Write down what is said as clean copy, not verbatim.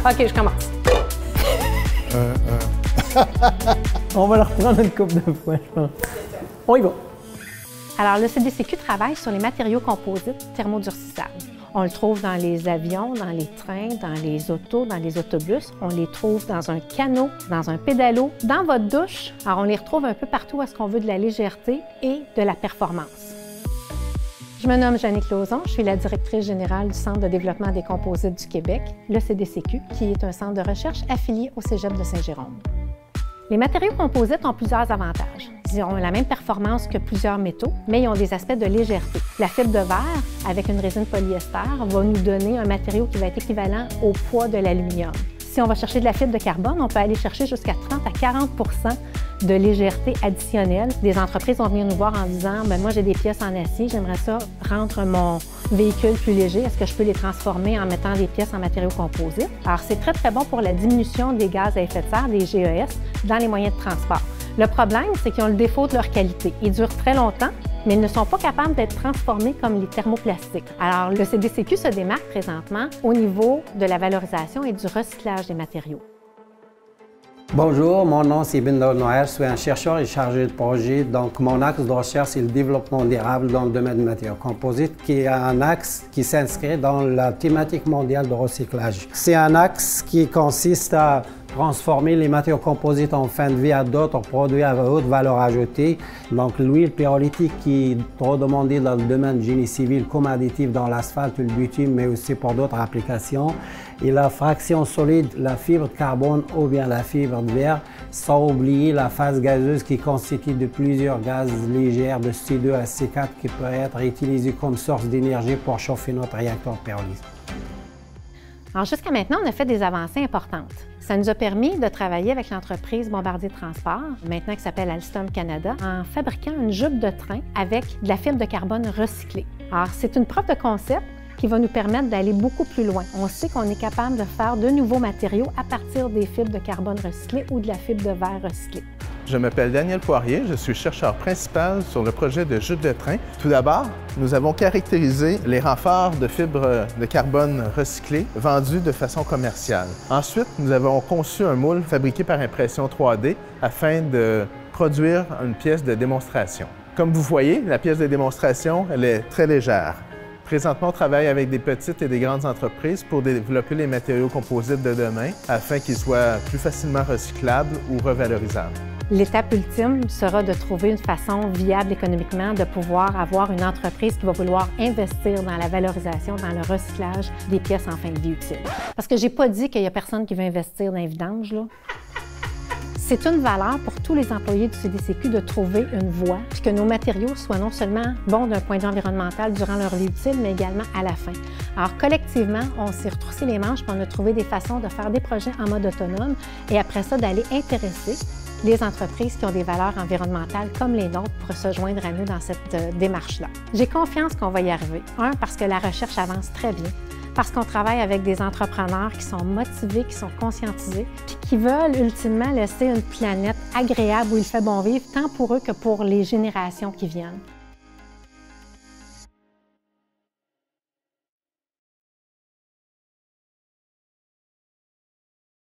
OK, je commence. On va le reprendre une couple de fois, je pense. On y va. Alors, le CDCQ travaille sur les matériaux composites thermodurcissables. On le trouve dans les avions, dans les trains, dans les autos, dans les autobus. On les trouve dans un canot, dans un pédalo, dans votre douche. Alors, on les retrouve un peu partout où est-ce qu'on veut de la légèreté et de la performance. Je me nomme Jannick Lauzon, je suis la directrice générale du Centre de développement des composites du Québec, le CDCQ, qui est un centre de recherche affilié au Cégep de Saint-Jérôme. Les matériaux composites ont plusieurs avantages. Ils ont la même performance que plusieurs métaux, mais ils ont des aspects de légèreté. La fibre de verre, avec une résine polyester, va nous donner un matériau qui va être équivalent au poids de l'aluminium. Si on va chercher de la fibre de carbone, on peut aller chercher jusqu'à 30 à 40 de légèreté additionnelle. Des entreprises vont venir nous voir en disant « Bien, moi, j'ai des pièces en acier, j'aimerais ça rendre mon véhicule plus léger. Est-ce que je peux les transformer en mettant des pièces en matériaux composites? » Alors, c'est très, très bon pour la diminution des gaz à effet de serre, des GES, dans les moyens de transport. Le problème, c'est qu'ils ont le défaut de leur qualité. Ils durent très longtemps, mais ils ne sont pas capables d'être transformés comme les thermoplastiques. Alors, le CDCQ se démarque présentement au niveau de la valorisation et du recyclage des matériaux. Bonjour, mon nom c'est Binder Noël, je suis un chercheur et chargé de projet. Donc, mon axe de recherche, c'est le développement durable dans le domaine des matériaux composites, qui est un axe qui s'inscrit dans la thématique mondiale de recyclage. C'est un axe qui consiste à transformer les matériaux composites en fin de vie à d'autres produits à haute valeur ajoutée. Donc, l'huile pyrolytique qui est trop demandée dans le domaine du génie civil comme additif dans l'asphalte, le bitume, mais aussi pour d'autres applications. Et la fraction solide, la fibre de carbone ou bien la fibre de verre, sans oublier la phase gazeuse qui constitue de plusieurs gaz légers de C2 à C4 qui peut être utilisé comme source d'énergie pour chauffer notre réacteur pyrolyse. Alors, jusqu'à maintenant, on a fait des avancées importantes. Ça nous a permis de travailler avec l'entreprise Bombardier Transport, maintenant qui s'appelle Alstom Canada, en fabriquant une jupe de train avec de la fibre de carbone recyclée. Alors, c'est une preuve de concept qui va nous permettre d'aller beaucoup plus loin. On sait qu'on est capable de faire de nouveaux matériaux à partir des fibres de carbone recyclées ou de la fibre de verre recyclée. Je m'appelle Daniel Poirier, je suis chercheur principal sur le projet de jupe de train. Tout d'abord, nous avons caractérisé les renforts de fibres de carbone recyclées vendus de façon commerciale. Ensuite, nous avons conçu un moule fabriqué par impression 3D afin de produire une pièce de démonstration. Comme vous voyez, la pièce de démonstration, elle est très légère. Présentement, on travaille avec des petites et des grandes entreprises pour développer les matériaux composites de demain afin qu'ils soient plus facilement recyclables ou revalorisables. L'étape ultime sera de trouver une façon viable économiquement de pouvoir avoir une entreprise qui va vouloir investir dans la valorisation, dans le recyclage des pièces en fin de vie utile. Parce que j'ai pas dit qu'il y a personne qui veut investir dans les vidanges, là. C'est une valeur pour tous les employés du CDCQ de trouver une voie, puis que nos matériaux soient non seulement bons d'un point de vue environnemental durant leur vie utile, mais également à la fin. Alors, collectivement, on s'est retroussé les manches, puis on a trouvé des façons de faire des projets en mode autonome, et après ça, d'aller intéresser les entreprises qui ont des valeurs environnementales comme les nôtres pour se joindre à nous dans cette démarche-là. J'ai confiance qu'on va y arriver. Un, parce que la recherche avance très bien, parce qu'on travaille avec des entrepreneurs qui sont motivés, qui sont conscientisés, puis qui veulent ultimement laisser une planète agréable où il fait bon vivre, tant pour eux que pour les générations qui viennent.